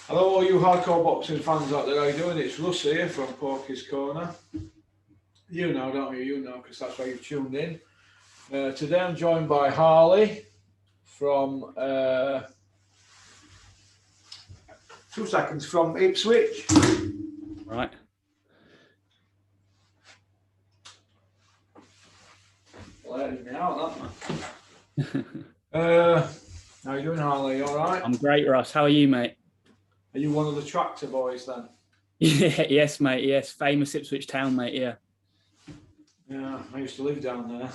Hello, all you hardcore boxing fans out there. How you doing? It's Russ here from Porky's Corner. You know, don't you? You know, because that's why you've tuned in. Today I'm joined by Harley from 2 seconds from Ipswich. Right. Letting me out, that man. How you doing, Harley? You all right? I'm great, Russ. How are you, mate? Are you one of the tractor boys then? Yeah, yes, mate. Yes, famous Ipswich town, mate. Yeah. Yeah, I used to live down there.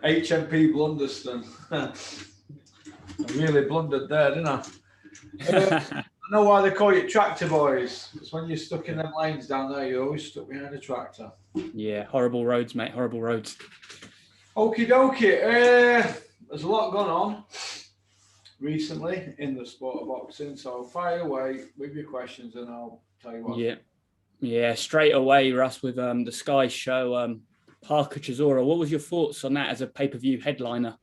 HMP Blunderston. I really blundered there, didn't I? I know why they call you tractor boys. Because when you're stuck in them lanes down there, you're always stuck behind a tractor. Yeah, horrible roads, mate. Horrible roads. Okie dokie. There's a lot gone on recently in the sport of boxing. So fire away with your questions and I'll tell you what. Yeah. Straight away, Russ, with the Sky show, Parker Chisora. What was your thoughts on that as a pay-per-view headliner?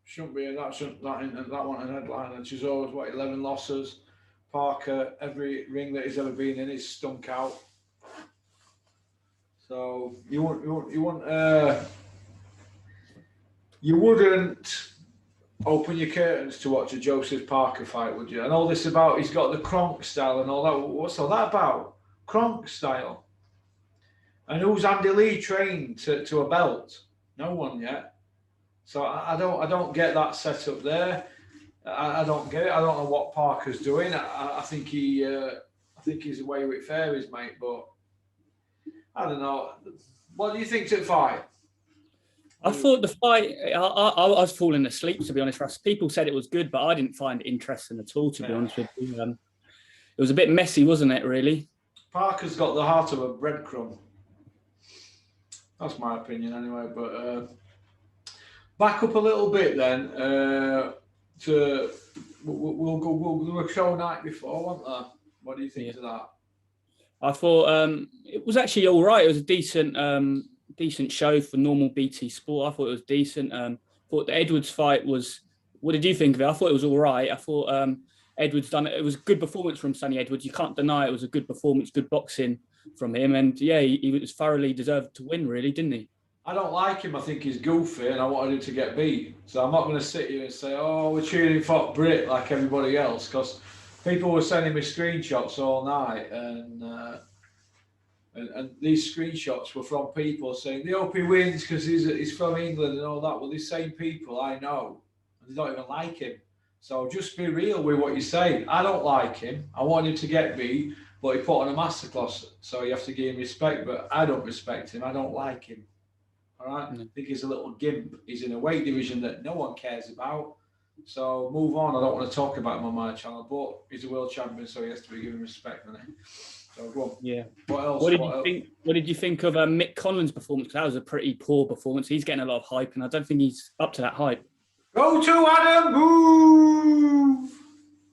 Shouldn't be that one a headliner. Chisora's 11 losses. Parker, every ring that he's ever been in, is stunk out. So you wouldn't open your curtains to watch a Joseph Parker fight, would you? And all this about he's got the Kronk style and all that. What's all that about? Kronk style. And who's Andy Lee trained to a belt? No one yet. So I don't get that setup there. I don't get it. I don't know what Parker's doing. I think he's away with fairies, mate. But I don't know. What do you think to the fight? I thought the fight, I was falling asleep, to be honest, Russ. People said it was good, but I didn't find it interesting at all, to be honest with you. It was a bit messy, wasn't it, really? Parker's got the heart of a breadcrumb. That's my opinion anyway. But back up a little bit then. We'll do a show night before, won't there? What do you think of that? I thought it was actually all right. It was a decent show for normal BT sport. I thought it was decent. Thought the Edwards fight was. What did you think of it? I thought it was all right. I thought Edwards done it. It was a good performance from Sonny Edwards. You can't deny it was a good performance, good boxing from him. And yeah, he was thoroughly deserved to win, really, didn't he? I don't like him. I think he's goofy, and I wanted him to get beat. So I'm not going to sit here and say, "Oh, we're cheering for Brit like everybody else," because people were sending me screenshots all night, and these screenshots were from people saying, "The hope he wins because he's from England and all that." Well, these same people I know, and they don't even like him. So just be real with what you say. I don't like him. I want him to get beat, but he put on a masterclass, so you have to give him respect. But I don't respect him. I don't like him. All right? I think he's a little gimp. He's in a weight division that no one cares about. So move on. I don't want to talk about him on my channel, but he's a world champion, so he has to be given respect, doesn't he? So go on. Yeah. What else? What did you think of Mick Conlan's performance? That was a pretty poor performance. He's getting a lot of hype, and I don't think he's up to that hype. Go to Adam. Move.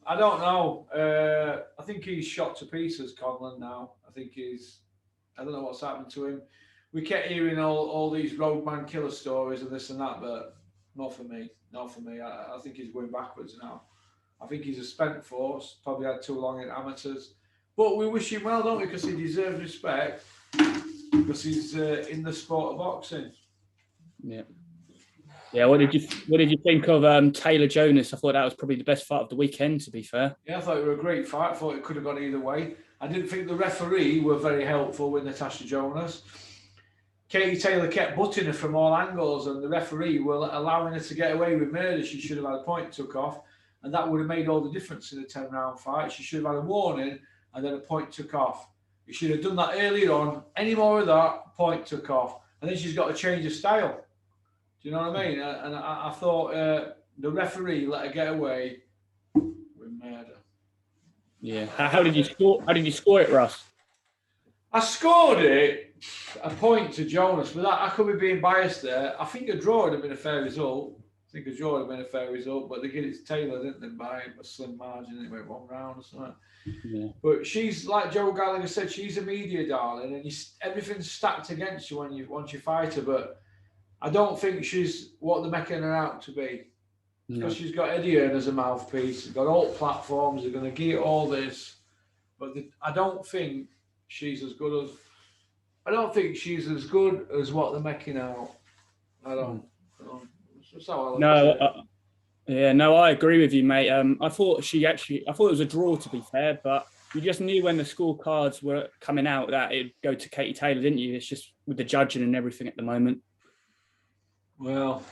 I don't know. I think he's shot to pieces, Conlan. Now I don't know what's happened to him. We kept hearing all these roadman killer stories and this and that, but not for me. Not for me. I think he's going backwards now. I think he's a spent force. Probably had too long in amateurs. But we wish him well, don't we? Because he deserves respect. Because he's in the sport of boxing. Yeah. Yeah. What did you think of Taylor Jonas? I thought that was probably the best fight of the weekend, to be fair. Yeah, I thought it was a great fight. I thought it could have gone either way. I didn't think the referee were very helpful with Natasha Jonas. Katie Taylor kept butting her from all angles, and the referee were allowing her to get away with murder. She should have had a point took off, and that would have made all the difference in a 10-round fight. She should have had a warning and then a point took off. You should have done that earlier on. Any more of that, point took off. And then she's got to change her style. Do you know what I mean? And I thought the referee let her get away with murder. Yeah. How did you score? How did you score it, Russ? I scored it a point to Jonas, but I could be being biased there. I think a draw would have been a fair result. But they gave it to Taylor, didn't they, by a slim margin? It went 1 round or something. Yeah. But she's, like Joe Gallagher said, she's a media darling, and everything's stacked against you once you fight her. But I don't think she's what they're making her out to be. Because she's got Eddie Hearn as a mouthpiece. She's got all platforms. They're going to get all this. But I don't think she's as good as... I don't think she's as good as what they're making out. I don't. That's how I look at it. Yeah, no, I agree with you, mate. I thought it was a draw, to be fair, but you just knew when the scorecards were coming out that it'd go to Katie Taylor, didn't you? It's just with the judging and everything at the moment. Well,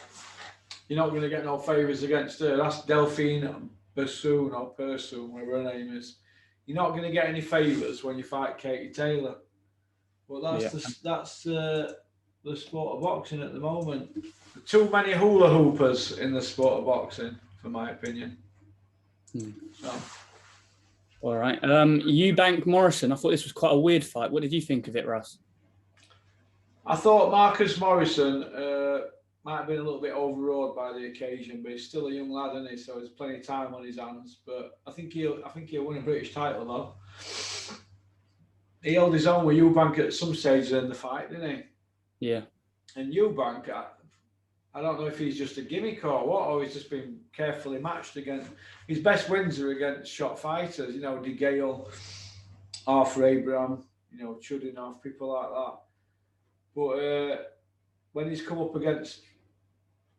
you're not going to get no favours against her. That's Delphine Persoon or Persoon, whatever her name is. You're not going to get any favours when you fight Katie Taylor. Well, that's the sport of boxing at the moment. Too many hula hoopers in the sport of boxing, for my opinion. So. All right. Eubank Morrison. I thought this was quite a weird fight. What did you think of it, Russ? I thought Marcus Morrison might have been a little bit overawed by the occasion, but he's still a young lad, isn't he? So there's plenty of time on his hands. But I think he'll win a British title though. He held his own with Eubank at some stage in the fight, didn't he? Yeah. And Eubank, I don't know if he's just a gimmick or what, or he's just been carefully matched against. His best wins are against shot fighters, you know, De Gale, Arthur Abraham, you know, Chudinov, people like that. But when he's come up against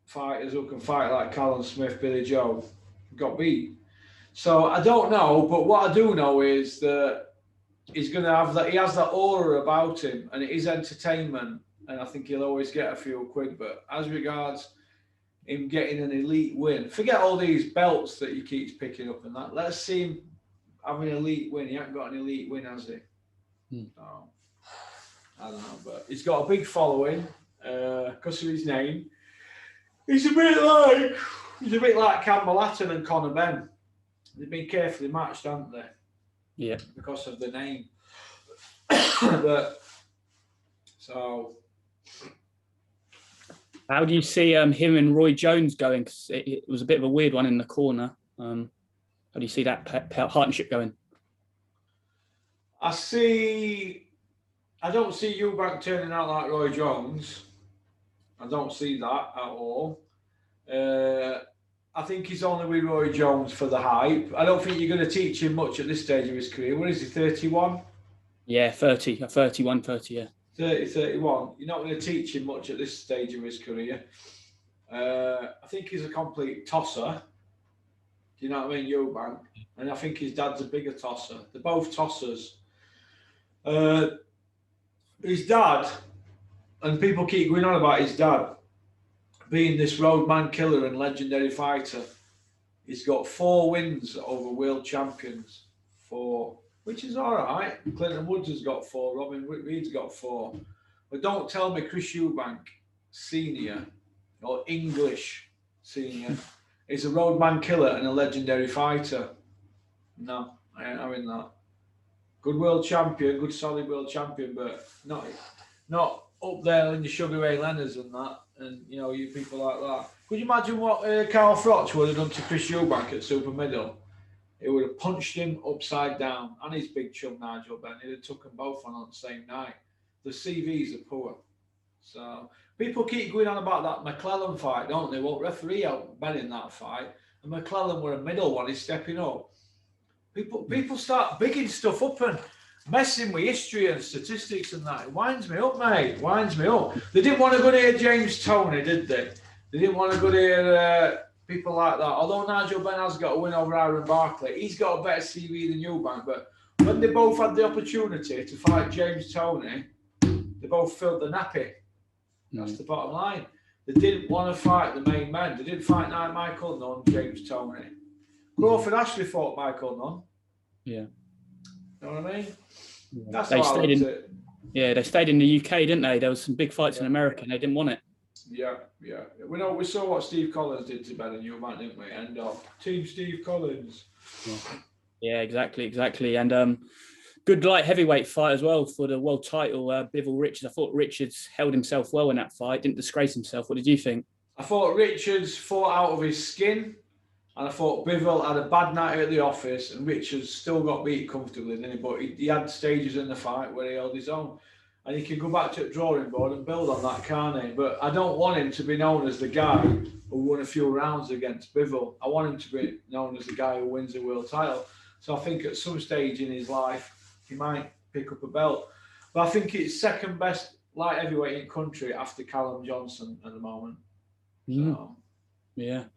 fighters who can fight like Callum Smith, Billy Joe, got beat. So I don't know, but what I do know is that he's going to have that. He has that aura about him, and it is entertainment. And I think he'll always get a few quid. But as regards him getting an elite win, forget all these belts that he keeps picking up and that. Let's see him having an elite win. He hasn't got an elite win, has he? So, I don't know, but he's got a big following because of his name. He's a bit like Campbell Hatton and Conor Ben. They've been carefully matched, haven't they? Yeah. Because of the name. But so. How do you see him and Roy Jones going? Because it was a bit of a weird one in the corner. How do you see that partnership going? I don't see Eubank turning out like Roy Jones. I don't see that at all. I think he's only with Roy Jones for the hype. I don't think you're going to teach him much at this stage of his career. What is he, 31? Yeah, 30, 31, 30, yeah. 30, 31. You're not going to teach him much at this stage of his career. I think he's a complete tosser. Do you know what I mean, Eubank? And I think his dad's a bigger tosser. They're both tossers. His dad, and people keep going on about his dad being this roadman killer and legendary fighter. He's got 4 wins over world champions. 4. Which is all right. Clinton Woods has got 4. Robin Reed's got 4. But don't tell me Chris Eubank, senior, or English senior, is a roadman killer and a legendary fighter. No, I ain't having that. Good world champion, good solid world champion, but not up there in the Sugar Ray Leonards and that, and you know, you people like that. Could you imagine what Carl Froch would have done to Chris Eubank at Super Middle? He would have punched him upside down, and his big chum Nigel Benn. He'd have took them both on the same night. The CVs are poor. So people keep going on about that McClellan fight, don't they? Well, referee out Ben in that fight, and McClellan were a middle one. He's stepping up. People start bigging stuff up and messing with history and statistics and that. It winds me up, mate. It winds me up. They didn't want to go near James Toney, did they? They didn't want to go near people like that. Although Nigel Benn has got a win over Aaron Barkley, he's got a better CV than Eubank. But when they both had the opportunity to fight James Toney, they both filled the nappy. That's the bottom line. They didn't want to fight the main men. They didn't fight Michael Nunn, James Toney. Crawford Ashley fought Michael Nunn. Yeah. You know what I mean? Yeah. That's how I looked at it. Yeah, they stayed in the UK, didn't they? There was some big fights in America and they didn't want it. Yeah. We saw what Steve Collins did to Ben and Eubank, didn't we? End up Team Steve Collins. Yeah, exactly. And good light heavyweight fight as well for the world title. Bivol Richards. I thought Richards held himself well in that fight. Didn't disgrace himself. What did you think? I thought Richards fought out of his skin. And I thought Bivol had a bad night at the office, and Richards still got beat comfortably, didn't he? But he had stages in the fight where he held his own. and he can go back to the drawing board and build on that, can't he? But I don't want him to be known as the guy who won a few rounds against Bivol. I want him to be known as the guy who wins a world title. So I think at some stage in his life, he might pick up a belt. But I think it's second best light heavyweight in country after Callum Johnson at the moment. So. Yeah. Do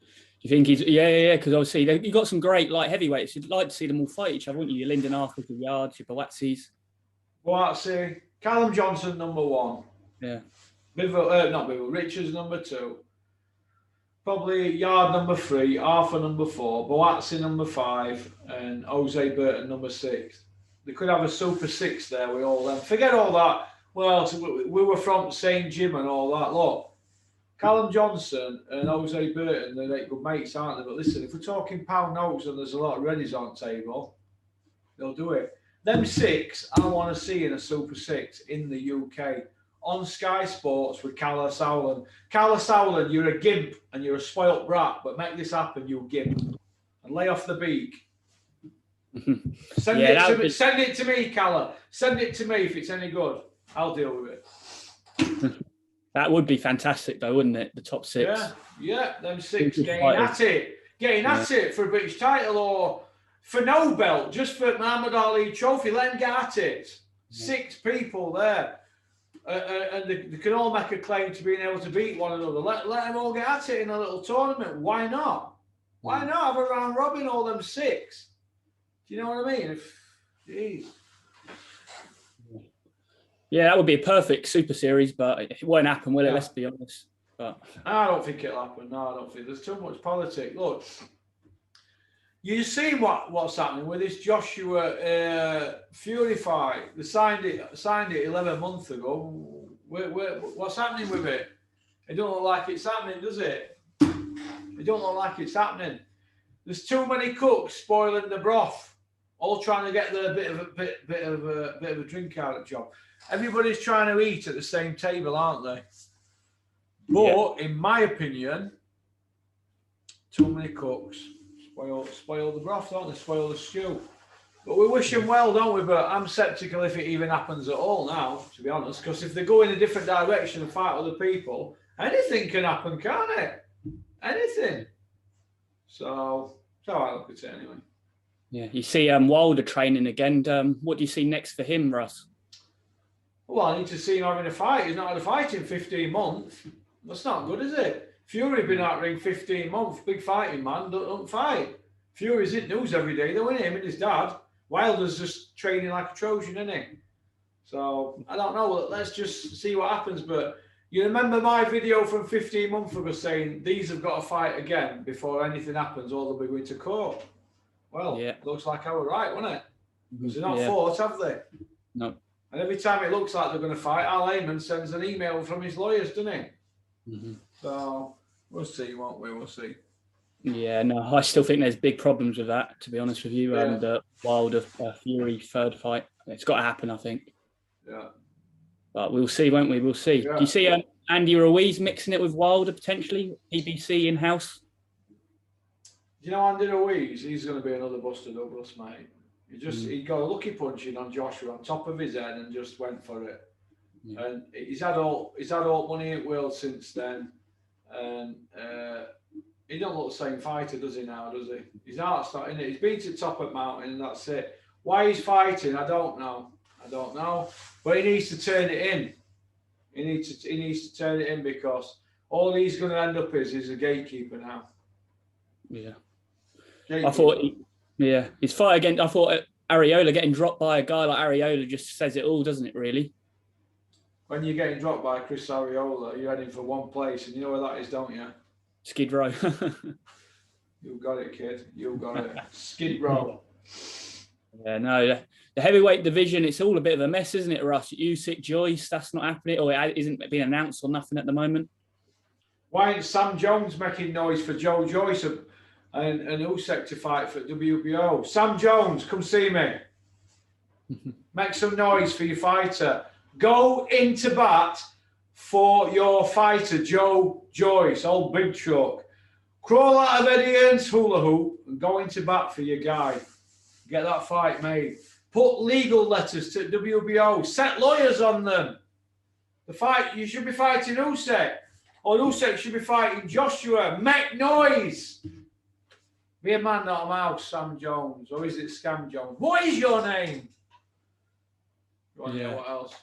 you think he's... Yeah, because obviously you've got some great light heavyweights. You'd like to see them all fight each other, wouldn't you? Your Lyndon Arthurs, your Yards, your Boatzis. Boatzy, Callum Johnson, number 1. Yeah. Not Bivol, Richards, number 2. Probably Yard, number 3. Arthur, number 4. Boatzy, number 5. And Jose Burton, number 6. They could have a Super 6 there with all them. Forget all that. Well, we were from St. Jim and all that. Look, Callum Johnson and Jose Burton, they're like good mates, aren't they? But listen, if we're talking pound notes and there's a lot of readies on table, they'll do it. Them 6, I want to see in a Super 6 in the UK on Sky Sports with Calla Sowland. Calla Sowland, you're a gimp and you're a spoilt brat, but make this happen, you gimp. And lay off the beak. Send it to me, Calla. Send it to me if it's any good. I'll deal with it. That would be fantastic, though, wouldn't it? The top 6. Yeah, them 6 getting at it for a British title or for no belt, just for Muhammad Ali trophy. Let them get at it. 6 people there, and they can all make a claim to being able to beat one another. Let them all get at it in a little tournament. Why not? Why not have a round robin? All them 6. Do you know what I mean? Jeez. Yeah, that would be a perfect Super Series, but it won't happen, will it? Let's be honest. But I don't think it'll happen. No, I don't think. There's too much politics. Look, you've seen what's happening with this Joshua Fury fight. They signed it 11 months ago. What's happening with it? It don't look like it's happening, does it? It don't look like it's happening. There's too many cooks spoiling the broth, all trying to get their bit of a drink out of the job. Everybody's trying to eat at the same table, aren't they? But in my opinion, too many cooks spoil the broth, don't they? Spoil the stew. But we wish them well, don't we? But I'm sceptical if it even happens at all now, to be honest. Because if they go in a different direction and fight other people, anything can happen, can't it? Anything. So that's how I look at it anyway. Yeah, you see Wilder training again. What do you see next for him, Russ? Well, I need to see him having a fight. He's not had a fight in 15 months. That's not good, is it? Fury been out ring 15 months. Big fighting man, don't fight. Fury's in news every day, though, isn't he? Him and his dad. Wilder's just training like a Trojan, isn't he? So, I don't know. Let's just see what happens. But you remember my video from 15 months ago saying these have got to fight again before anything happens or they'll be going to court? Well, looks like I was right, wasn't it? Because they're not fought, have they? No. And every time it looks like they're going to fight, Al Heyman sends an email from his lawyers, doesn't he? So we'll see, won't we? We'll see. Yeah, no, I still think there's big problems with that, to be honest with you. And Wilder Fury third fight, it's got to happen, I think. Yeah. But we'll see, won't we? We'll see. Yeah. Do you see Andy Ruiz mixing it with Wilder potentially? PBC in house. You know, Andy Ruiz, he's going to be another Buster Douglas, mate. He got a lucky punch in on Joshua on top of his head and just went for it. Yeah. And he's had all money at will since then. And he don't look the same fighter, does he now, does he? His heart's not in it. He's been to the top of the mountain and that's it. Why he's fighting, I don't know. But he needs to turn it in. He needs to turn it in because all he's going to end up is a gatekeeper now. Yeah. Gatekeeper. I thought... his fight again. I thought Areola getting dropped by a guy like Areola just says it all, doesn't it? Really. When you're getting dropped by Chris Areola, you're heading for one place, and you know where that is, don't you? Skid Row. You got it, kid. You got it. Skid Row. Yeah, no. The heavyweight division, it's all a bit of a mess, isn't it, Russ? Usyk, Joyce, that's not happening, or it isn't being announced or nothing at the moment. Why ain't Sam Jones making noise for Joe Joyce and Usyk to fight for WBO? Sam Jones, come see me. Make some noise for your fighter. Go into bat for your fighter, Joe Joyce, old big truck. Crawl out of Eddie Hearn's hula hoop and go into bat for your guy. Get that fight made. Put legal letters to WBO. Set lawyers on them. The fight, you should be fighting Usyk. Or Usyk should be fighting Joshua. Make noise. Be a man, not a mouse, Sam Jones. Or is it Scam Jones? What is your name? You want to know what else?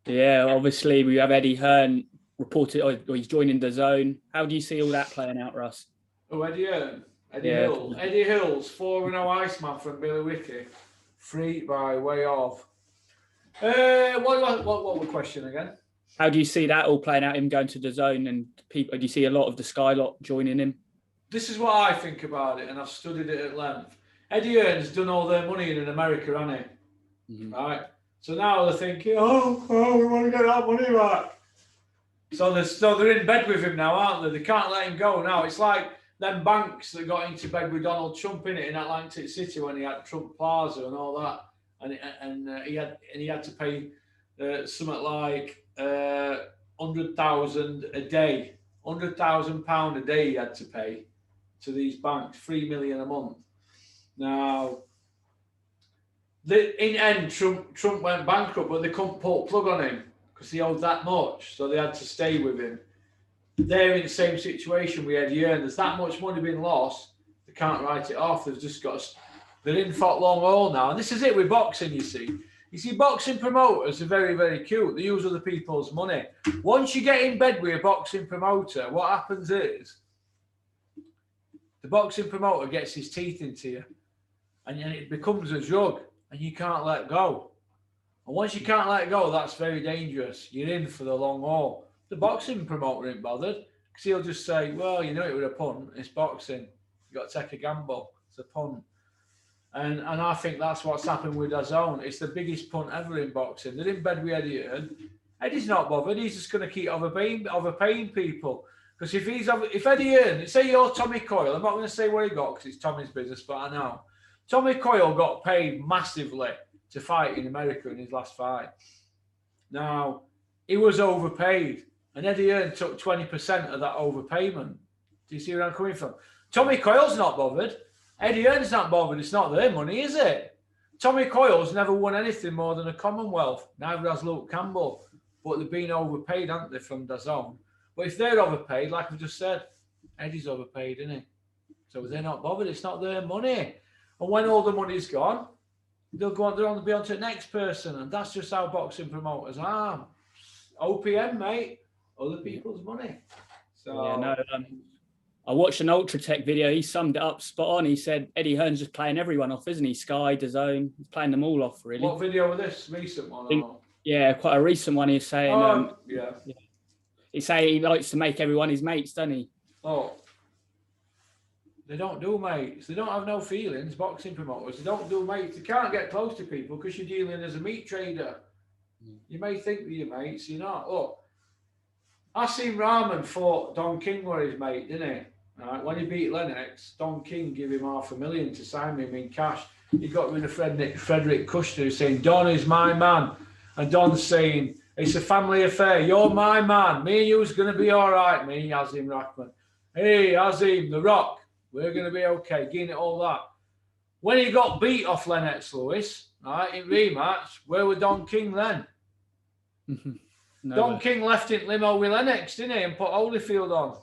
Yeah, obviously we have Eddie Hearn reported, or he's joining the zone. How do you see all that playing out, Russ? Oh, Eddie Hearn. Eddie Hill. Eddie Hill's 4-0 Iceman from Billy Wiki. Free by way of. What was the question again? How do you see that all playing out, him going to the zone, and people? Do you see a lot of the Sky lot joining him? This is what I think about it, and I've studied it at length. Eddie Hearn's done all their money in America, hasn't he? Mm-hmm. Right? So now they're thinking, oh, we want to get that money back. So they're in bed with him now, aren't they? They can't let him go now. It's like them banks that got into bed with Donald Trump in Atlantic City when he had Trump Plaza and all that, and he had to pay something like 100,000 a day, £100,000 a day he had to pay to these banks, 3 million a month. Now, in end, Trump went bankrupt, but they couldn't pull a plug on him because he owed that much, so they had to stay with him. They're in the same situation we had here, and there's that much money being lost, they can't write it off. They've just got they're in for long haul now, and this is it with boxing. You see, boxing promoters are very, very cute. They use other people's money. Once you get in bed with a boxing promoter, what happens is the boxing promoter gets his teeth into you, and it becomes a drug, and you can't let go. And once you can't let go, that's very dangerous. You're in for the long haul. The boxing promoter ain't bothered because he'll just say, well, you know it with a punt. It's boxing. You've got to take a gamble. It's a punt. And I think that's what's happened with DAZN. It's the biggest punt ever in boxing. They're in bed with Eddie Hearn. Eddie's not bothered. He's just going to keep overpaying people. Because if Eddie Hearn, say you're Tommy Coyle, I'm not going to say what he got because it's Tommy's business, but I know. Tommy Coyle got paid massively to fight in America in his last fight. Now, he was overpaid. And Eddie Hearn took 20% of that overpayment. Do you see where I'm coming from? Tommy Coyle's not bothered. Eddie Hearn's not bothered. It's not their money, is it? Tommy Coyle's never won anything more than a Commonwealth. Neither has Luke Campbell. But they've been overpaid, haven't they, from DAZN? But if they're overpaid, like I just said, Eddie's overpaid, isn't he? So they're not bothered. It's not their money. And when all the money's gone, they'll be on to the next person. And that's just how boxing promoters are. OPM, mate. Other people's money. So yeah, no. I watched an Ultra Tech video. He summed it up spot on. He said Eddie Hearn's just playing everyone off, isn't he? Sky, DAZN, he's playing them all off, really. What video was this? Recent one? Yeah, quite a recent one. He's saying, yeah. He's saying he likes to make everyone his mates, doesn't he? Oh, they don't do mates. They don't have no feelings. Boxing promoters, they don't do mates. They can't get close to people because you're dealing as a meat trader. You may think that you're mates, you're not. Look, I seen Rahman fought Don King were his mate, didn't he? Right. When he beat Lennox, Don King gave him $500,000 to sign him in cash. He got rid of Frederick Custer saying, Don is my man. And Don's saying, it's a family affair. You're my man. Me and you's going to be all right, me, Azim Rahman. Hey, Azim, The Rock, we're going to be okay. Getting it all that. When he got beat off Lennox Lewis, right, in rematch, where were Don King then? Don King left in limo with Lennox, didn't he, and put Holyfield on.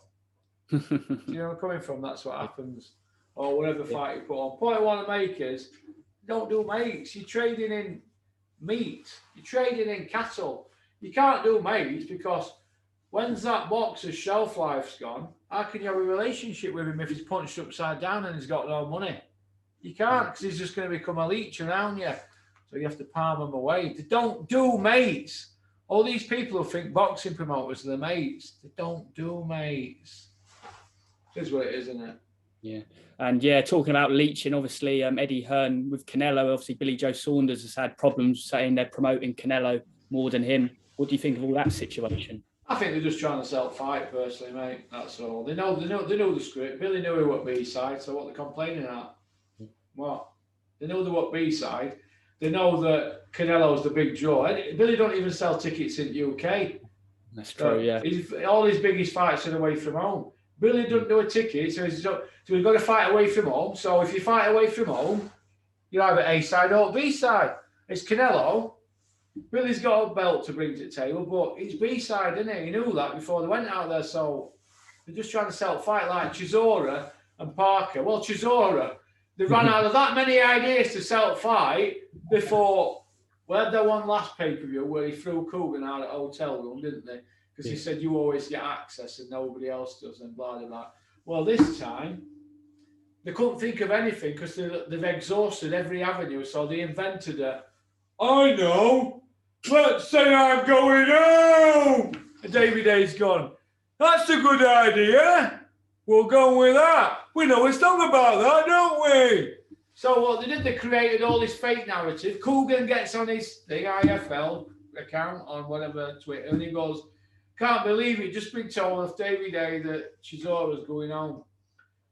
Do you know where I'm coming from? That's what happens. Or whatever fight you put on. Point I want to make is, don't do mates. You're trading in meat. You're trading in cattle. You can't do mates because when's that boxer's shelf life's gone, how can you have a relationship with him if he's punched upside down and he's got no money? You can't because he's just going to become a leech around you. So you have to palm him away. They don't do mates. All these people who think boxing promoters are the mates, they don't do mates. It is what it is, isn't it? Yeah. And yeah, talking about leeching, obviously, Eddie Hearn with Canelo, obviously Billy Joe Saunders has had problems saying they're promoting Canelo more than him. What do you think of all that situation? I think they're just trying to sell fight, personally, mate. That's all. They know the script. Billy knew he was B-side, so what they're complaining at? What? They know they were B-side. They know that Canelo's the big draw. Billy don't even sell tickets in the UK. That's true, yeah. All his biggest fights are away from home. Billy doesn't do a ticket, so he's got to fight away from home. So if you fight away from home, you're either A-side or B-side. It's Canelo. Billy's got a belt to bring to the table, but it's B-side, isn't it? He knew that before they went out there, so they're just trying to sell fight like Chisora and Parker. Well, Chisora, they ran out of that many ideas to sell fight before. Well, they had their one last pay-per-view where he threw Coogan out at a hotel room, didn't they? Because he said, you always get access and nobody else does, and blah, blah, blah. Well, this time, they couldn't think of anything because they've exhausted every avenue, so they invented I know, let's say I'm going home. And Davey Day's gone, that's a good idea. We'll go with that. We know a song about that, don't we? So what they did, they created all this fake narrative. Coogan gets on his thing, IFL account on whatever Twitter, and he goes, can't believe it, just been told off Davey Day that Chisora's going home.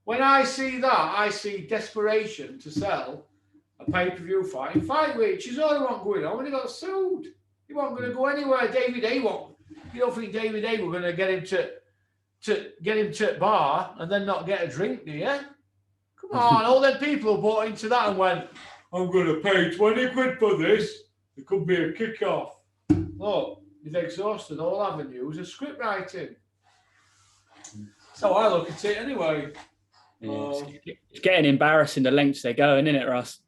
When I see that, I see desperation to sell a pay-per-view fight. In fight week, Chisora wasn't going home and he got sued. He wasn't going to go anywhere. Davey Day won't. You don't think Davey Day were going to get him to the bar and then not get a drink, do you? Come on, all them people bought into that and went, I'm going to pay 20 quid for this. It could be a kick-off. Look, you've exhausted all avenues of script writing. So I look at it anyway. Yeah, it's getting embarrassing the lengths they're going, isn't it, Russ?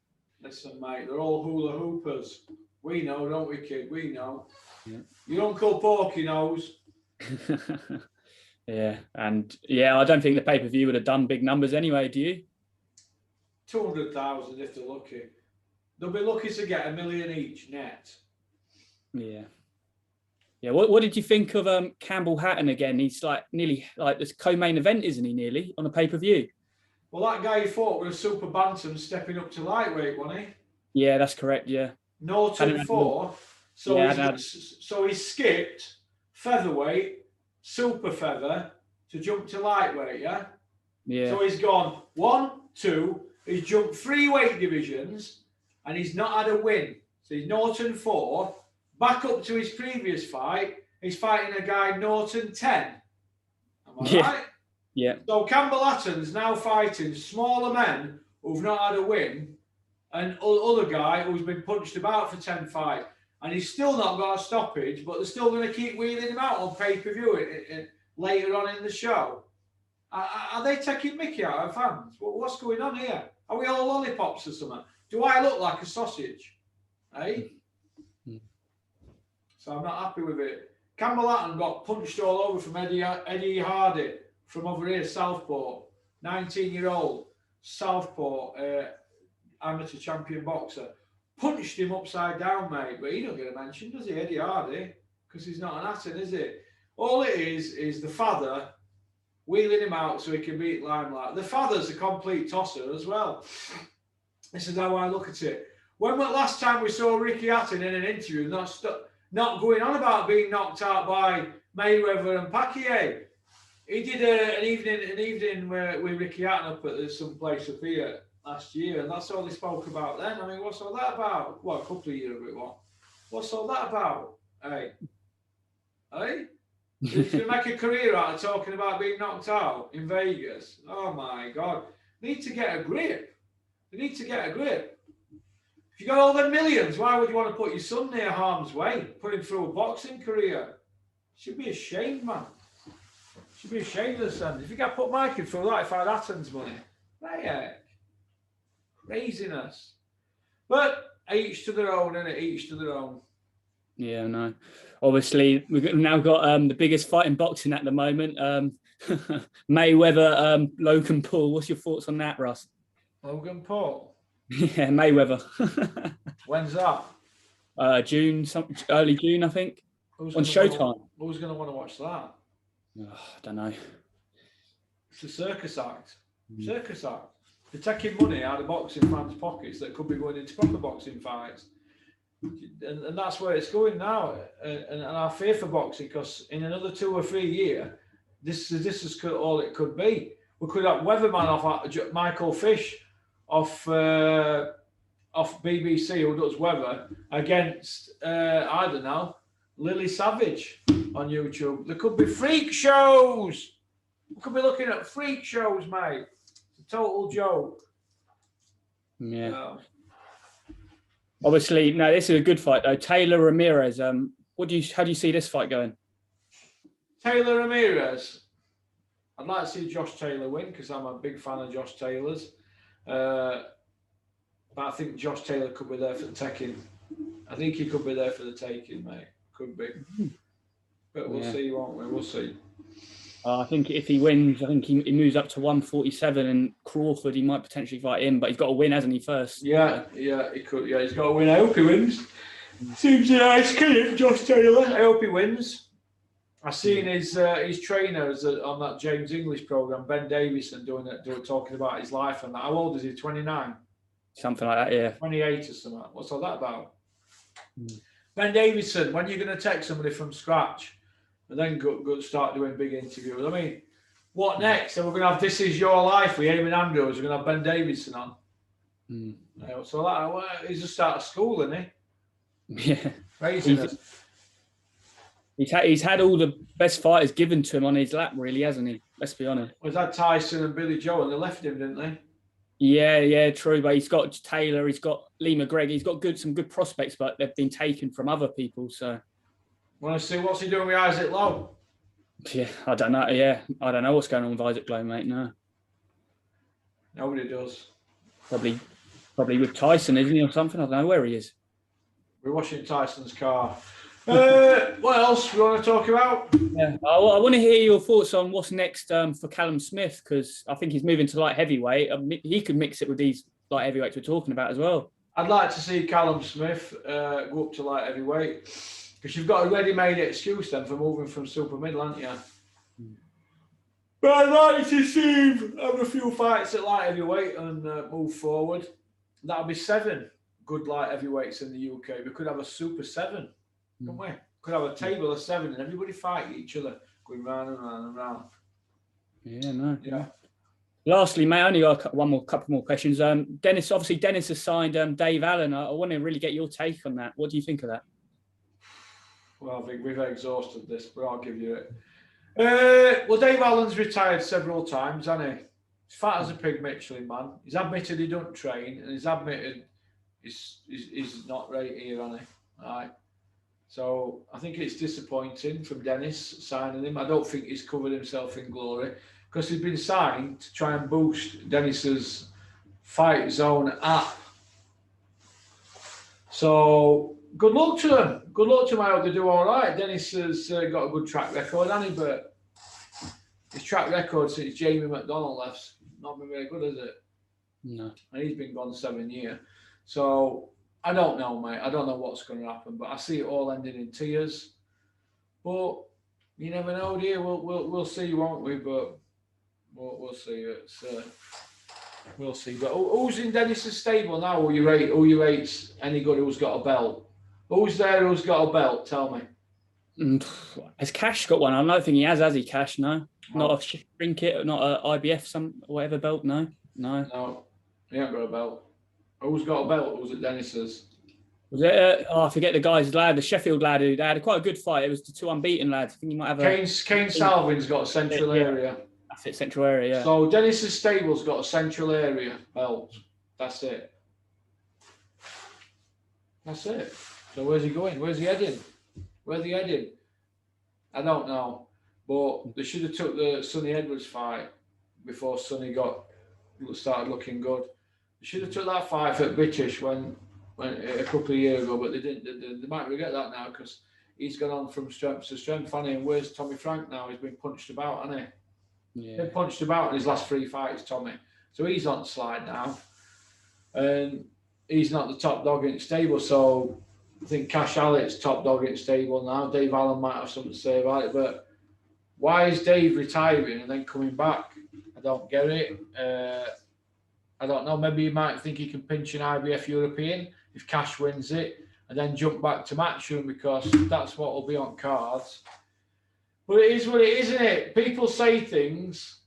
Listen, mate, they're all hula-hoopers. We know, don't we, kid? We know. Yeah. Your Uncle Porky knows. Yeah, and I don't think the pay-per-view would have done big numbers anyway, do you? 200,000 if they're lucky. They'll be lucky to get $1 million each net. Yeah. Yeah, what did you think of Campbell Hatton again? He's like nearly like this co-main event, isn't he, nearly, on a pay-per-view? Well, that guy he fought was a super bantam stepping up to lightweight, wasn't he? Yeah, that's correct, yeah. Norton 4. So, yeah, so he skipped featherweight, super feather to jump to lightweight, yeah? Yeah. So he's gone 1, 2, he's jumped 3 weight divisions and he's not had a win. So he's Norton 4. Back up to his previous fight, he's fighting a guy Norton 10. Am I right? Yeah. So Campbell Hatton's now fighting smaller men who've not had a win, and other guy who's been punched about for 10 fights, and he's still not got a stoppage, but they're still going to keep wheeling him out on pay-per-view later on in the show. Are they taking Mickey out of fans? What's going on here? Are we all lollipops or something? Do I look like a sausage? Eh? So I'm not happy with it. Campbell Hatton got punched all over from Eddie Hardy from over here, Southport. 19-year-old Southport amateur champion boxer. Punched him upside down, mate. But he don't get a mention, does he, Eddie Hardy? Because he's not an Hatton, is it? All it is the father wheeling him out so he can beat Limelight. The father's a complete tosser as well. This is how I look at it. When was the last time we saw Ricky Hatton in an interview not going on about being knocked out by Mayweather and Pacquiao? He did an evening with Ricky Hatton up at some place up here last year, and that's all they spoke about then. I mean, what's all that about? Well, a couple of years ago, what? What's all that about? Hey? He's going to make a career out of talking about being knocked out in Vegas. Oh, my God. Need to get a grip. They need to get a grip. If you got all the millions, why would you want to put your son near harm's way? Put him through a boxing career? Should be ashamed, man. Should be ashamed of the son. If you got put my kid through that, if I had Hatton's money. Right, craziness. But each to their own, innit? Each to their own. Yeah, no. Obviously, we've now got the biggest fight in boxing at the moment. Mayweather, Logan Paul. What's your thoughts on that, Russ? Logan Paul? Yeah, Mayweather. When's that? June, early June, I think. On Showtime. Who's going to want to watch that? Oh, I don't know. It's a circus act. Circus act. They're taking money out of boxing fans' pockets that could be going into proper boxing fights. And that's where it's going now. And I fear for boxing because in another 2 or 3 years, this is all it could be. We could have Weatherman off Michael Fish off BBC, who does weather, against, I don't know, Lily Savage on YouTube. There could be freak shows. We could be looking at freak shows, mate. It's a total joke. Yeah. Obviously, no, this is a good fight though. Taylor Ramirez. How do you see this fight going? Taylor Ramirez. I'd like to see Josh Taylor win because I'm a big fan of Josh Taylor's. But I think Josh Taylor could be there for the taking. I think he could be there for the taking, mate. Could be. But we'll see, won't we? We'll see. I think if he wins, I think he moves up to 147, and Crawford, he might potentially fight him, but he's got to win, hasn't he, first? Yeah, he could. Yeah, he's got to win. I hope he wins. Seems a nice kid, Josh Taylor. I hope he wins. I've seen his trainers on that James English program, Ben Davison, talking about his life and that. How old is he? 29? Something like that, yeah. 28 or something. What's all that about? Ben Davison, when you're going to take somebody from scratch and then go start doing big interviews. I mean, what next? And we're going to have This Is Your Life with Eamon Andrews. We're going to have Ben Davison on. So he's just started school, isn't he? Yeah. Craziness. He's had all the best fighters given to him on his lap, really, hasn't he? Let's be honest. Was that Tyson and Billy Joe, and they left him, didn't they? Yeah, true. But he's got Taylor, he's got Lee McGregor, he's got some good prospects, but they've been taken from other people. So, want to see what's he doing with Isaac Lowe? Yeah, I don't know. Yeah, I don't know what's going on with Isaac Lowe, mate. No, nobody does. Probably with Tyson, isn't he, or something? I don't know where he is. We're washing Tyson's car. What else we want to talk about? Yeah, I want to hear your thoughts on what's next for Callum Smith, because I think he's moving to light heavyweight. He could mix it with these light heavyweights we're talking about as well. I'd like to see Callum Smith go up to light heavyweight, because you've got a ready-made excuse then for moving from super middle, haven't you? But I'd like to see him have a few fights at light heavyweight and move forward. That'll be 7 good light heavyweights in the UK. We could have a super 7. Couldn't we? Could have a table of 7 and everybody fight each other, going round and round and round. Yeah, no. Yeah. Lastly, mate, I only got couple more questions. Dennis has signed Dave Allen. I want to really get your take on that. What do you think of that? Well, I think we've exhausted this, but I'll give you it. Well, Dave Allen's retired several times, hasn't he? He's fat as a pig, Michelin man. He's admitted he don't train, and he's admitted he's not right here, hasn't he? All right. So I think it's disappointing from Dennis signing him. I don't think he's covered himself in glory, because he's been signed to try and boost Dennis's Fight Zone app. So good luck to them. Good luck to them. I hope they do all right. Dennis has got a good track record, hasn't he? But his track record since Jamie McDonnell left's not been very good, has it? No. And he's been gone 7 years. So I don't know, mate. I don't know what's going to happen, but I see it all ending in tears. But you never know, dear. We'll see, won't we? But we'll see. We'll see. But who's in Dennis's stable now? Who you rate's any good? Who's got a belt? Who's there? Who's got a belt? Tell me. Has Cash got one? I don't think he has he, Cash? No. Not a trinket, not a IBF, whatever belt. No. He ain't got a belt. Who's got a belt? Who's at Dennis's? Was it? I forget the guy's lad, the Sheffield lad. They had quite a good fight. It was the 2 unbeaten lads. I think you might have Kane Salvin's got a central area. That's it, central area. Yeah. So Dennis's stable's got a central area belt. That's it. That's it. So where's he going? Where's he heading? Where's he heading? I don't know. But they should have took the Sonny Edwards fight before Sonny started looking good. They should have took that fight for British when a couple of years ago, but they didn't. They might regret that now, because he's gone on from strength to strength, hasn't he? And where's Tommy Frank now? He's been punched about, hasn't he? Yeah. He's been punched about in his last 3 fights, Tommy. So he's on the slide now. And he's not the top dog in the stable, so I think Cash Allen's top dog in the stable now. Dave Allen might have something to say about it, but why is Dave retiring and then coming back? I don't get it. I don't know. Maybe you might think he can pinch an IBF European if Cash wins it, and then jump back to Matchroom, because that's what will be on cards. But it is what it is, isn't it? People say things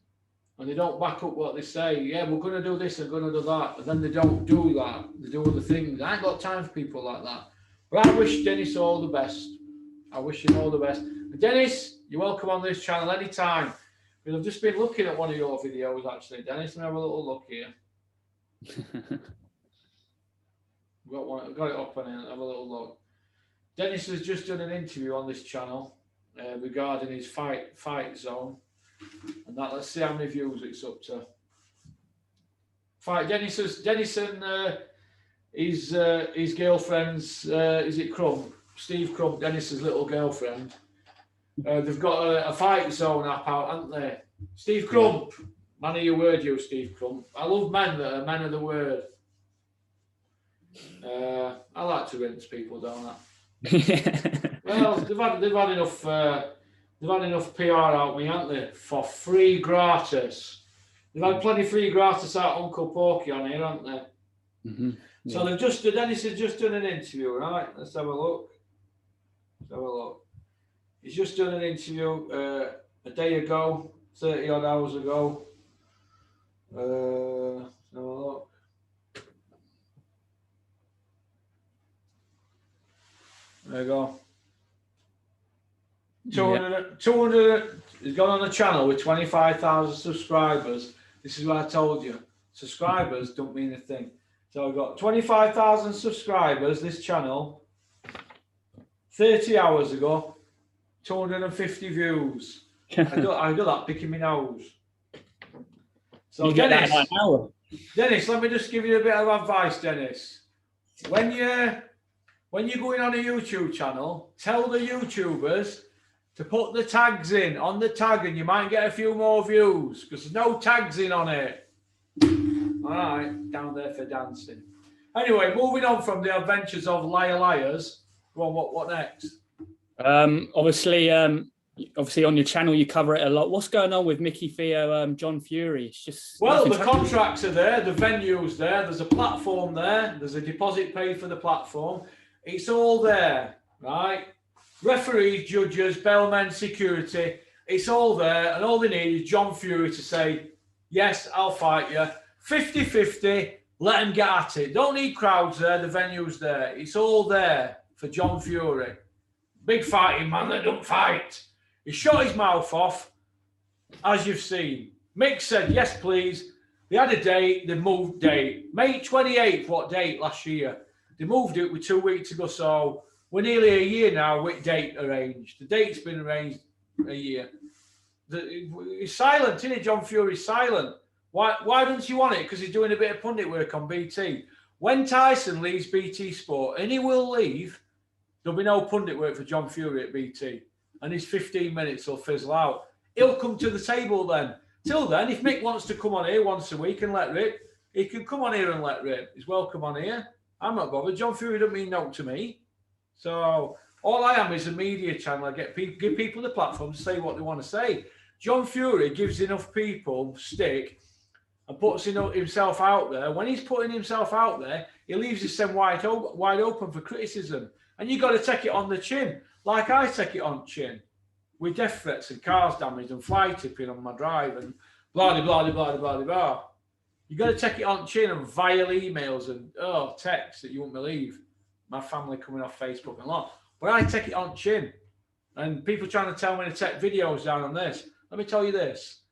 and they don't back up what they say. Yeah, we're going to do this and going to do that, and then they don't do that. They do other things. I ain't got time for people like that. But I wish Dennis all the best. I wish him all the best. And Dennis, you're welcome on this channel anytime. Because I've just been looking at one of your videos, actually, Dennis, and have a little look here. Got one. Got it up on it. Have a little look. Dennis has just done an interview on this channel regarding his fight zone, and that. Let's see how many views it's up to. Dennis and his girlfriend's. Is it Crump? Steve Crump, Dennis's little girlfriend. They've got a fight zone app out, haven't they? Steve Crump, man of your word, you Steve Crump. I love men that are men of the word. I like to rinse people, don't I? Well, they've had enough PR out me, haven't they? For free gratis. They've had plenty free gratis out Uncle Porky on here, haven't they? Mm-hmm. Yeah. So Dennis has just done an interview, right? Let's have a look. He's just done an interview a day ago, 30 odd hours ago. Let's have a look. There you go. 200. He's gone on a channel with 25,000 subscribers. This is what I told you. Subscribers don't mean a thing. So I've got 25,000 subscribers, this channel. 30 hours ago, 250 views. I do that picking my nose. So you Dennis, get that in an hour. Dennis, let me just give you a bit of advice, Dennis. When you're going on a YouTube channel, tell the YouTubers to put the tags in on the tag, and you might get a few more views because there's no tags in on it. All right, down there for dancing. Anyway, moving on from the adventures of liars. Go on, what next? Obviously on your channel you cover it a lot. What's going on with Mickey, Theo, John Fury? It's just the contracts are there, the venue's there, there's a platform there, there's a deposit paid for the platform. It's all there, right? Referees, judges, bellmen, security, it's all there, and all they need is John Fury to say, yes, I'll fight you. 50-50, let him get at it. Don't need crowds there, the venue's there. It's all there for John Fury. Big fighting man that don't fight. He shut his mouth off, as you've seen. Mick said, yes, please. They had a date, they moved date. May 28th, what date last year? They moved it with 2 weeks ago, so we're nearly a year now with date arranged. The date's been arranged a year. He's silent, isn't he? John Fury's silent. Why don't you want it? Because he's doing a bit of pundit work on BT. When Tyson leaves BT Sport, and he will leave, there'll be no pundit work for John Fury at BT. And his 15 minutes will fizzle out. He'll come to the table then. Till then, if Mick wants to come on here once a week and let rip, he can come on here and let rip. He's welcome on here. I'm not bothered. John Fury doesn't mean no to me. So all I am is a media channel. I give people the platform to say what they want to say. John Fury gives enough people stick and puts himself out there. When he's putting himself out there, he leaves his stem wide open for criticism. And you've got to take it on the chin, like I take it on chin, with death threats and cars damaged and fly tipping on my drive and blah, blah, blah, blah, blah, blah. You've got to take it on chin and vile emails and texts that you won't believe. My family coming off Facebook and lot. But I take it on chin. And people trying to tell me to take videos down on this. Let me tell you this.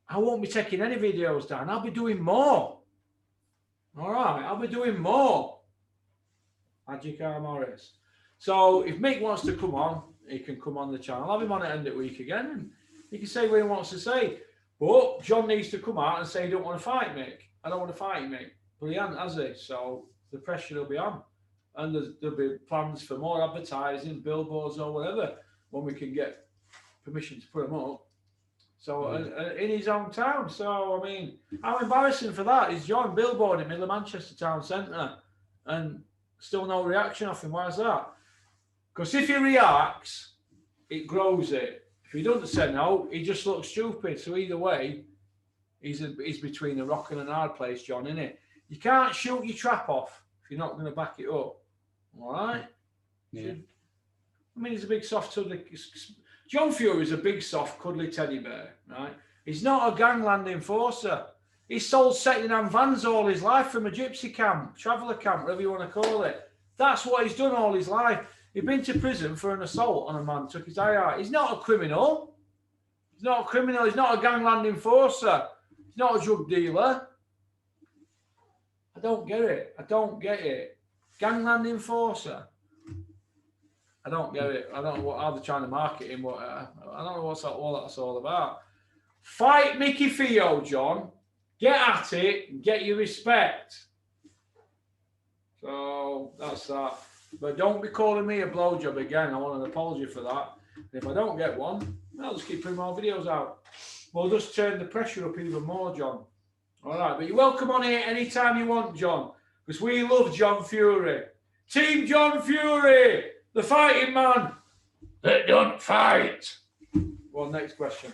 I won't be taking any videos down. I'll be doing more. All right, I'll be doing more. Magic R. Morris. So if Mick wants to come on, he can come on the channel. I'll have him on at end of week again. And he can say what he wants to say. But John needs to come out and say he don't want to fight Mick. I don't want to fight Mick. But he hasn't, has he? So the pressure will be on. And there'll be plans for more advertising, billboards or whatever, when we can get permission to put them up. So in his own town. So, I mean, how embarrassing for that is John billboarding in the Manchester town centre and still no reaction off him. Why is that? Because if he reacts, it grows it. If he doesn't say no, he just looks stupid. So either way, he's between a rock and a hard place, John, isn't it? You can't shoot your trap off if you're not going to back it up. All right? Yeah. I mean, he's a big soft... John Fury is a big, soft, cuddly teddy bear, right? He's not a gangland enforcer. He's sold second-hand vans all his life from a gypsy camp, traveller camp, whatever you want to call it. That's what he's done all his life. He'd been to prison for an assault on a man, took his eye out. He's not a criminal. He's not a criminal. He's not a gangland enforcer. He's not a drug dealer. I don't get it. I don't get it. Gangland enforcer. I don't get it. I don't know how they're trying to market him. I don't know what that's all about. Fight Mickey Theo, John. Get at it and get your respect. So that's that. But don't be calling me a blowjob again. I want an apology for that. If I don't get one, I'll just keep putting more videos out. We'll just turn the pressure up even more, John. All right, but you're welcome on here anytime you want, John, because we love John Fury. Team John Fury, the fighting man that don't fight. Well, next question.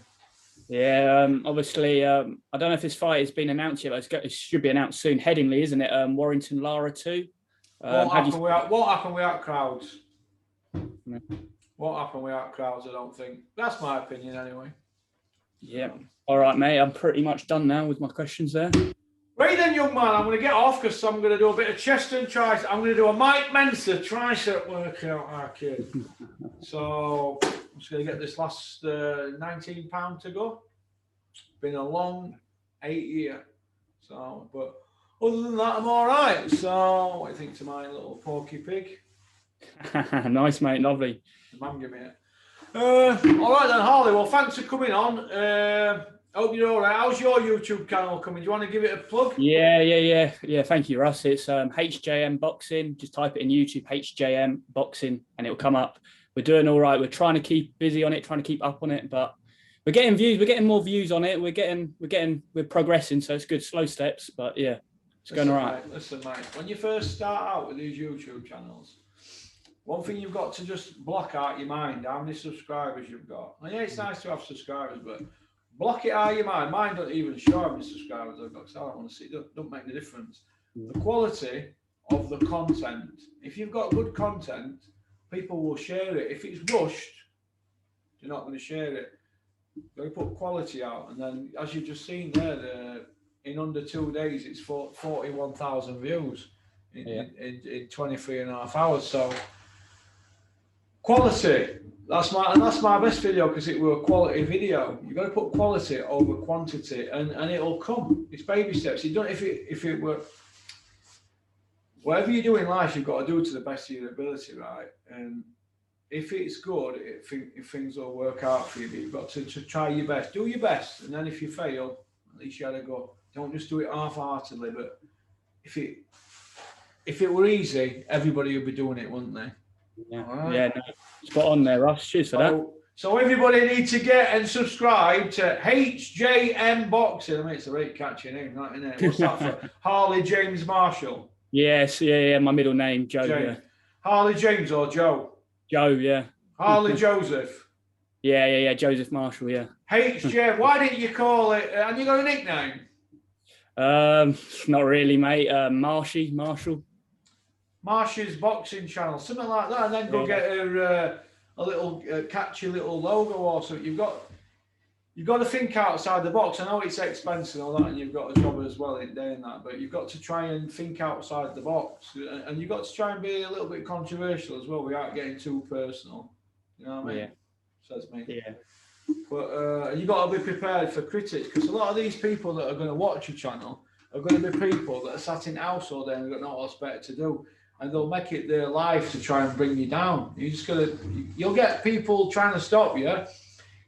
Yeah, obviously, I don't know if this fight has been announced yet, but it should be announced soon. Headingley, isn't it? Warrington Lara 2. What happened without crowds? No. What happened without crowds, I don't think. That's my opinion anyway. Yeah. All right, mate. I'm pretty much done now with my questions there. Right then, young man. I'm going to get off because I'm going to do a bit of chest and tricep. I'm going to do a Mike Mensa tricep workout, our kid. So I'm just going to get this last 19 pound to go. Been a long 8 year. So, but other than that, I'm all right. So what do you think to my little porky pig? Nice, mate. Lovely. The man give me it. All right then, Harley. Well, thanks for coming on. Hope you're all right. How's your YouTube channel coming? Do you want to give it a plug? Yeah. Thank you, Russ. It's HJM Boxing. Just type it in YouTube, HJM Boxing, and it'll come up. We're doing all right. We're trying to keep busy on it, trying to keep up on it, but we're getting views. We're getting more views on it. We're progressing. So it's good, slow steps, but yeah, it's going all right. Listen, mate. When you first start out with these YouTube channels, one thing you've got to just block out your mind how many subscribers you've got. And yeah, it's nice to have subscribers, but block it out of your mind. Mine don't even show how many subscribers I've got because I don't want to see it. Don't make the difference. The quality of the content. If you've got good content, people will share it. If it's rushed, you're not going to share it. You've got to put quality out. And then, as you've just seen there, in under 2 days, it's 41,000 views in 23 and a half hours. So, quality. That's my best video because it were a quality video. You've got to put quality over quantity, and it'll come. It's baby steps. You don't if it were whatever you do in life, you've got to do it to the best of your ability, right? And if it's good, if things will work out for you, but you've got to try your best. Do your best, and then if you fail, at least you had a go. Don't just do it half-heartedly. But if it were easy, everybody would be doing it, wouldn't they? Yeah, right. Yeah, no, spot on there, Ross. Cheers for that. So everybody needs to get and subscribe to HJM Boxing. I mean, it's a very catchy name, that, isn't it? What's that for? Harley James Marshall. Yes, yeah. My middle name, Joe. James. Yeah. Harley James or Joe? Joe, yeah. Harley Joseph. Yeah. Joseph Marshall, yeah. HJM. Why didn't you call it? And you got a nickname? Not really, mate. Marshall. Marsh's boxing channel, something like that, and then go get her a little catchy little logo or something. You've got to think outside the box. I know it's expensive and all that, and you've got a job as well in doing that, but you've got to try and think outside the box, and you've got to try and be a little bit controversial as well without getting too personal. You know what I mean? Yeah. Says me. Yeah. But you've got to be prepared for critics because a lot of these people that are going to watch your channel are going to be people that are sat in house all day and got no what's better to do. And they'll make it their life to try and bring you down. You'll get people trying to stop you.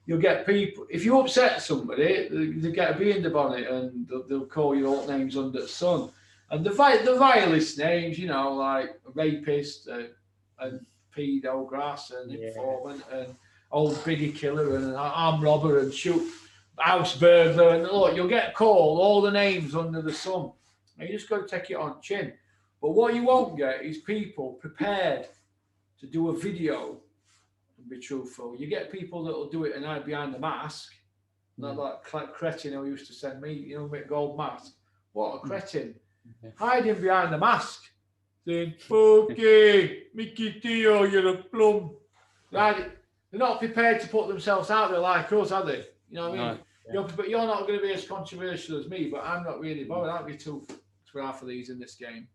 You'll get people, if you upset somebody, they get a bee in the bonnet and they'll call you all names under the sun. And the vilest names, you know, like rapist and pedo grass and informant and old biggie killer and armed robber and house burglar. And look, you'll get called all the names under the sun. And you just got to take it on chin. But what you won't get is people prepared to do a video and be truthful. You get people that will do it and hide behind the mask. Not like cretin who used to send me, you know, with gold mask. What a cretin. Hiding behind the mask. Saying, okay, Mickey Theo, you're a plum. Right? They're not prepared to put themselves out there like us, are they? You know what I mean? No. But you're not going to be as controversial as me, but I'm not really bothered. I'll be too for half of these in this game.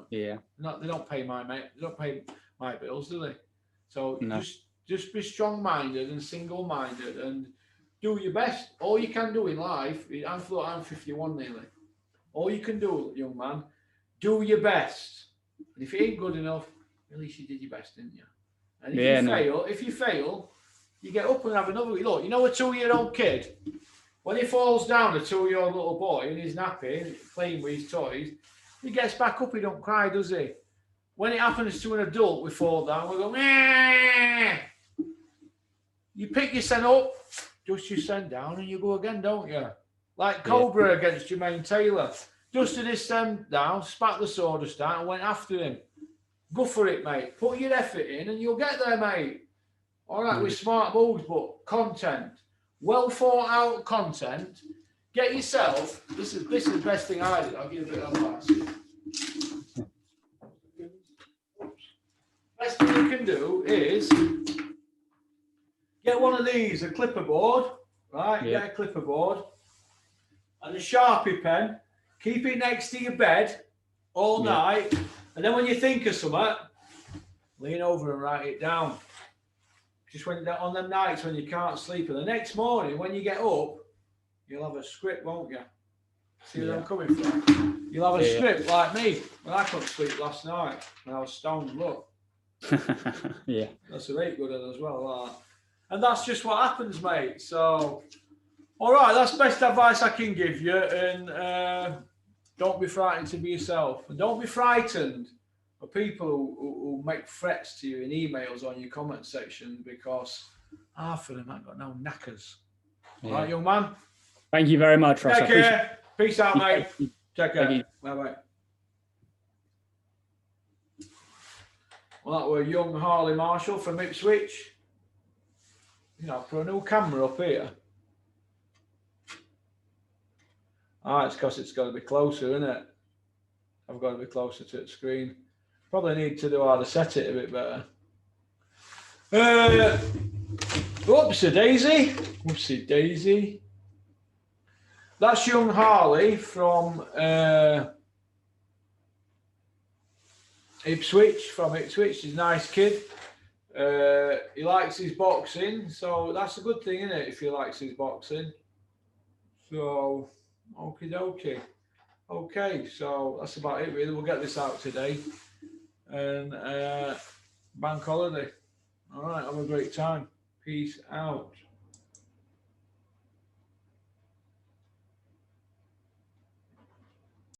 Yeah. They don't pay my bills, do they? So just be strong-minded and single-minded and do your best. All you can do in life, I'm 51 nearly. All you can do, young man, do your best. And if it ain't good enough, at least you did your best, didn't you? And if you fail, you get up and have another look. You know, a 2-year-old kid, when he falls down, a 2-year-old little boy, and he's nappy, playing with his toys, he gets back up, he don't cry, does he? When it happens to an adult, we fall down, we go, meh. You pick your son up, dust your son down, and you go again, don't you? Like Cobra against Jermaine Taylor. Dusted his son down, spat the sawdust out, and went after him. Go for it, mate. Put your effort in, and you'll get there, mate. All right, with smart moves, but content. Well thought out content. Get yourself, this is the best thing I did. I'll give you a bit of advice. Best thing you can do is get one of these, a clipper board, right? Get a clipper board and a Sharpie pen. Keep it next to your bed all night, and then when you think of something, lean over and write it down. Just when on them nights when you can't sleep, and the next morning when you get up, you'll have a script, won't you? See where I'm coming from? You'll have a script like me. When I couldn't sleep last night, and I was stoned. Look, that's a very good one as well. And that's just what happens, mate. So, all right, that's best advice I can give you. And don't be frightened to be yourself, and don't be frightened of people who make threats to you in emails on your comment section, because half of them ain't got no knackers. All right, young man. Thank you very much, Ross. Take care. Peace out, mate. Take care. Bye-bye. Well, that were young Harley Marshall from Ipswich. You know, put a new camera up here. It's because it's got to be closer, isn't it? I've got to be closer to the screen. Probably need to do how to set it a bit better. Whoopsie daisy. Whoopsie daisy. That's young Harley from Ipswich. He's a nice kid. He likes his boxing, so that's a good thing, isn't it, if he likes his boxing? So, okie dokie. Okay, so that's about it, really. We'll get this out today. And bank holiday. All right, have a great time. Peace out.